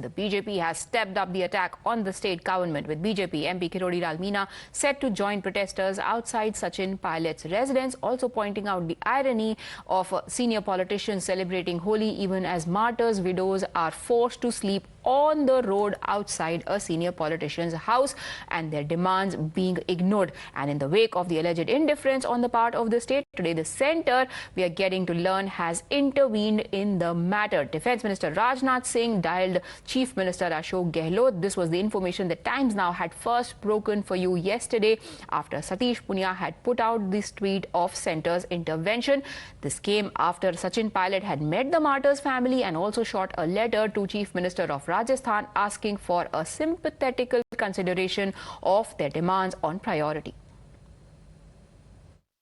The BJP has stepped up the attack on the state government, with BJP MP Kirodi Lal Meena set to join protesters outside Sachin Pilot's residence, also pointing out the irony of senior politicians celebrating Holi even as martyrs' widows are forced to sleep on the road outside a senior politician's house and their demands being ignored. And in the wake of the alleged indifference on the part of the state, today the centre, we are getting to learn, has intervened in the matter. Defence Minister Rajnath Singh dialed Chief Minister Ashok Gehlot. This was the information that Times Now had first broken for you yesterday after Satish Punia had put out this tweet of centre's intervention. This came after Sachin Pilot had met the martyrs' family and also shot a letter to Chief Minister of Rajasthan asking for a sympathetical consideration of their demands on priority.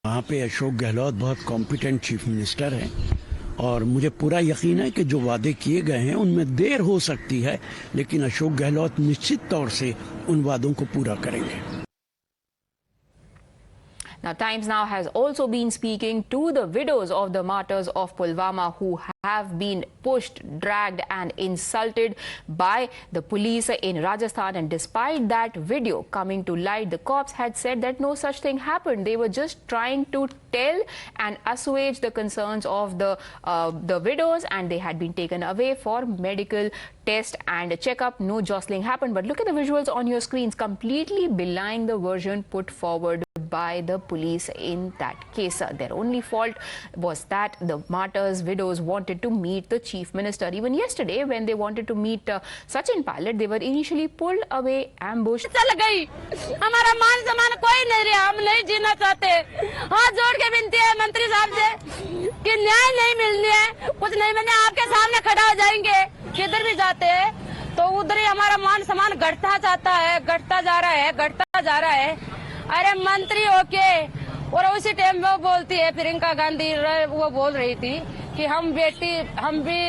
वहाँ पे अशोक गहलोत बहुत competent chief minister हैं और मुझे पूरा यकीन है कि जो वादे किए गए हैं उनमें देर हो सकती है, लेकिन अशोक गहलोत निश्चित तौर से उन वादों को पूरा करेंगे। Now, Times Now has also been speaking to the widows of the martyrs of Pulwama who have been pushed, dragged and insulted by the police in Rajasthan. And despite that video coming to light, the cops had said that no such thing happened. They were just trying to tell and assuage the concerns of the widows, and they had been taken away for medical test and checkup. No jostling happened. But look at the visuals on your screens, completely belying the version put forward by the police in that case. Their only fault was that the martyrs' widows wanted to meet the chief minister. Even yesterday, when they wanted to meet Sachin Pilot, they were initially pulled away, ambushed. चल गई, हमारा मान सम्मान कोई नहीं रहा, हम नहीं जीना चाहते। हाथ जोड़ के विनती है मंत्री साहब से कि न्याय नहीं मिलनी है, कुछ नहीं मिलने, आपके सामने खड़ा हो जाएंगे। किधर भी जाते हैं तो उधर ही हमारा मान सम्मान घटता जाता है, घटता जा रहा है, घटता जा रहा है। अरे मंत्री होके और उसी टाइम वो बोलती है प्रियंका गांधी, वो बोल रही थी कि हम भी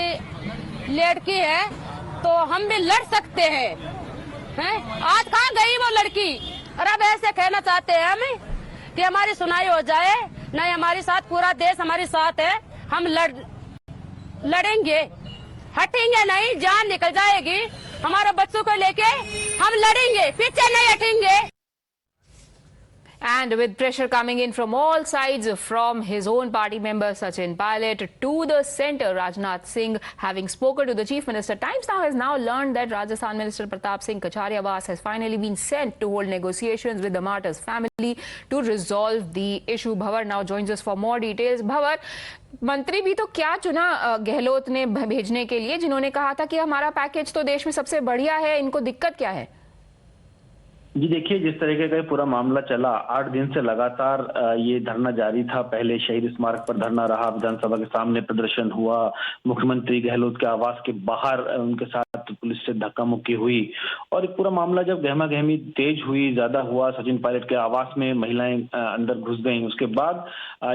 लड़की है तो हम भी लड़ सकते हैं। आज कहाँ गई वो लड़की? और अब ऐसे कहना चाहते हैं हम कि हमारी सुनाई हो जाए। नहीं, हमारे साथ पूरा देश हमारे साथ है, हम लड़ेंगे, हटेंगे नहीं, जान निकल जाएगी। हमारे बच्चों को लेके हम लड़ेंगे, पीछे नहीं हटेंगे। And with pressure coming in from all sides, from his own party member Sachin Pilot to the centre, Rajnath Singh having spoken to the Chief Minister, Times Now has now learned that Rajasthan Minister Pratap Singh Kachariawaz has finally been sent to hold negotiations with the martyrs' family to resolve the issue. Bhavar now joins us for more details. Bhavar, मंत्री भी तो क्या चुना गहलोत ने भेजने के लिए, जिन्होंने कहा था कि हमारा पैकेज तो देश में सबसे बढ़िया है, इनको दिक्कत क्या है? जी देखिए, जिस तरीके का पूरा मामला चला, 8 दिन से लगातार ये धरना जारी था। पहले शहीद स्मारक पर धरना रहा, विधानसभा के सामने प्रदर्शन हुआ, मुख्यमंत्री गहलोत के आवास के बाहर उनके साथ पुलिस से धक्का मुक्की हुई और ये पूरा मामला जब गहमा गहमी तेज हुई, ज्यादा हुआ, सचिन पायलट के आवास में महिलाएं अंदर घुस गईं। उसके बाद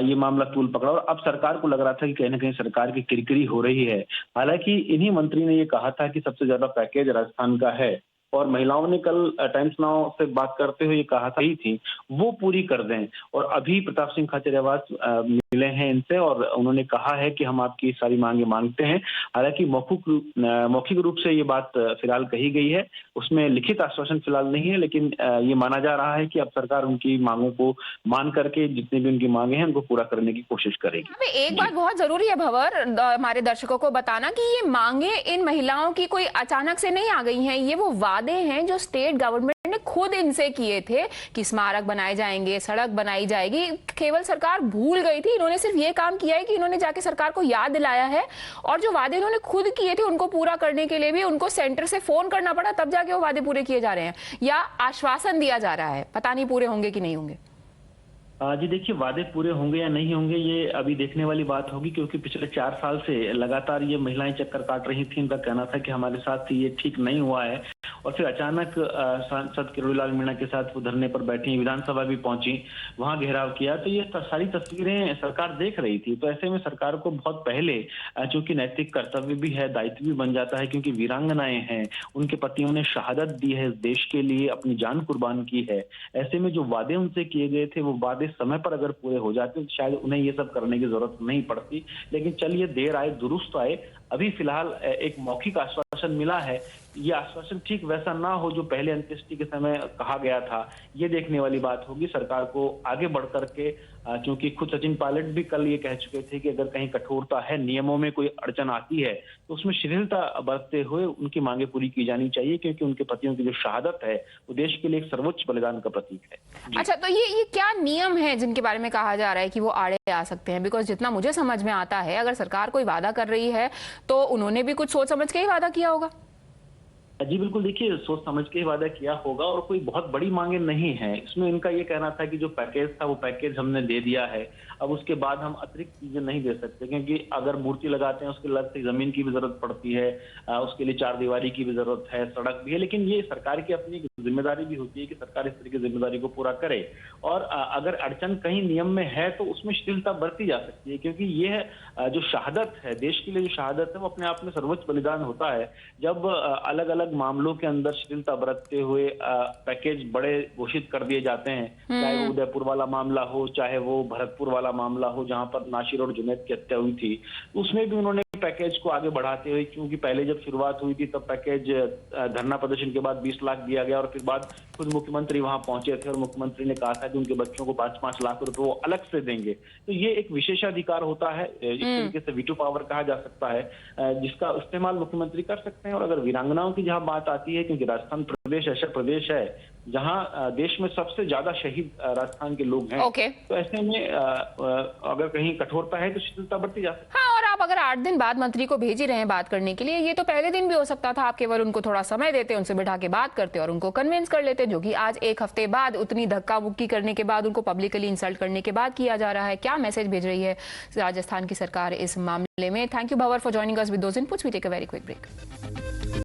ये मामला तूल पकड़ा और अब सरकार को लग रहा था कि कहीं ना कहीं सरकार की किरकिरी हो रही है। हालांकि इन्हीं मंत्री ने ये कहा था कि सबसे ज्यादा पैकेज राजस्थान का है और महिलाओं ने कल टाइम्स नाउ से बात करते हुए ये कहा थी वो पूरी कर दें। और अभी प्रताप सिंह खाचरियावास मिले हैं इनसे और उन्होंने कहा है कि हम आपकी सारी मांगे मांगते हैं। हालांकि मौखिक रूप से ये बात फिलहाल कही गई है, उसमें लिखित आश्वासन फिलहाल नहीं है, लेकिन ये माना जा रहा है कि अब सरकार उनकी मांगों को मान करके जितनी भी उनकी मांगे हैं उनको पूरा करने की कोशिश करेगी। एक बात बहुत जरूरी है भंवर, हमारे दर्शकों को बताना कि ये मांगे इन महिलाओं की कोई अचानक से नहीं आ गई हैं, ये वो वादे हैं जो स्टेट गवर्नमेंट ने खुद इनसे किए थे कि स्मारक बनाए जाएंगे, सड़क बनाई जाएगी। केवल सरकार भूल गई थी, इन्होंने सिर्फ ये काम किया है कि इन्होंने जाके सरकार को याद दिलाया है और जो वादे इन्होंने खुद किए थे उनको पूरा करने के लिए भी उनको सेंटर से फोन करना पड़ा, तब जाके वो वादे पूरे किए जा रहे हैं या आश्वासन दिया जा रहा है, पता नहीं पूरे होंगे कि नहीं होंगे। जी देखिए, वादे पूरे होंगे या नहीं होंगे ये अभी देखने वाली बात होगी, क्योंकि पिछले 4 साल से लगातार ये महिलाएं चक्कर काट रही थी। इनका कहना था कि हमारे साथ ये ठीक नहीं हुआ है और फिर अचानक सांसद किरोड़ी लाल मीणा के साथ वो धरने पर बैठी, विधानसभा भी पहुंची, वहां घेराव किया, तो ये सारी तस्वीरें सरकार देख रही थी। तो ऐसे में सरकार को बहुत पहले, चूंकि नैतिक कर्तव्य भी है, दायित्व भी बन जाता है, क्योंकि वीरांगनाएं हैं, उनके पतियों ने शहादत दी है, देश के लिए अपनी जान कुर्बान की है। ऐसे में जो वादे उनसे किए गए थे वो वादे समय पर अगर पूरे हो जाते तो शायद उन्हें ये सब करने की जरूरत नहीं पड़ती। लेकिन चलिए, देर आए दुरुस्त आए। अभी फिलहाल एक मौखिक आश्वासन मिला है ये आश्वासन ठीक वैसा ना हो जो पहले अंत्येष्टि के समय कहा गया था, ये देखने वाली बात होगी। सरकार को आगे बढ़ करके, क्योंकि खुद सचिन पायलट भी कल ये कह चुके थे कि अगर कहीं कठोरता है, नियमों में कोई अड़चन आती है, तो उसमें शिथिलता बरतते हुए उनकी मांगे पूरी की जानी चाहिए, क्योंकि उनके पतियों की जो शहादत है वो देश के लिए एक सर्वोच्च बलिदान का प्रतीक है। अच्छा, तो ये क्या नियम है जिनके बारे में कहा जा रहा है कि वो आड़े आ सकते हैं? बिकॉज जितना मुझे समझ में आता है, अगर सरकार कोई वादा कर रही है तो उन्होंने भी कुछ सोच समझ के ही वादा किया होगा। जी बिल्कुल, देखिए सोच समझ के ही वादा किया होगा और कोई बहुत बड़ी मांगे नहीं है इसमें। इनका ये कहना था कि जो पैकेज था वो पैकेज हमने दे दिया है, अब उसके बाद हम अतिरिक्त चीजें नहीं दे सकते, क्योंकि अगर मूर्ति लगाते हैं उसके अलग से जमीन की भी जरूरत पड़ती है, उसके लिए चारदीवारी की भी जरूरत है, सड़क भी है। लेकिन ये सरकार की अपनी जिम्मेदारी भी होती है कि सरकार इस तरह की जिम्मेदारी को पूरा करे, और अगर अड़चन कहीं नियम में है तो उसमें शिथिलता बरती जा सकती है, क्योंकि ये जो शहादत है, देश के लिए जो शहादत है, वो अपने आप में सर्वोच्च बलिदान होता है। जब अलग अलग मामलों के अंदर शिथिलता बरतते हुए पैकेज बड़े घोषित कर दिए जाते हैं, चाहे वो उदयपुर वाला मामला हो, चाहे वो भरतपुर वाला मामला हो जहां पर नासिर और जुनैद की हत्या हुई थी, उसमें भी उन्होंने पैकेज को आगे बढ़ाते हुए, क्योंकि पहले जब शुरुआत हुई थी तब पैकेज धरना प्रदर्शन के बाद 20 लाख दिया गया, और फिर बाद खुद मुख्यमंत्री वहां पहुंचे थे और मुख्यमंत्री ने कहा था कि उनके बच्चों को 5-5 लाख रुपए वो अलग से देंगे। तो ये एक विशेषाधिकार होता है, एक तरीके से वीटो पावर कहा जा सकता है, जिसका इस्तेमाल मुख्यमंत्री कर सकते हैं। और अगर वीरांगनाओं की जहां बात आती है, क्योंकि राजस्थान प्रदेश ऐसा प्रदेश है जहां देश में सबसे ज्यादा शहीद राजस्थान के लोग हैं, तो ऐसे में अगर कहीं कठोरता है तो शिथिलता बढ़ती जा सकती है। हाँ, और आप अगर 8 दिन बाद मंत्री को भेज ही रहे हैं बात करने के लिए, ये तो पहले दिन भी हो सकता था। आप केवल उनको थोड़ा समय देते, उनसे बिठा के बात करते और उनको कन्विंस कर लेते, जो कि आज 1 हफ्ते बाद उतनी धक्का मुक्की करने के बाद, उनको पब्लिकली इंसल्ट करने के बाद किया जा रहा है। क्या मैसेज भेज रही है राजस्थान की सरकार इस मामले में? Thank you Bhanwar for joining us with those inputs. We take a very quick break.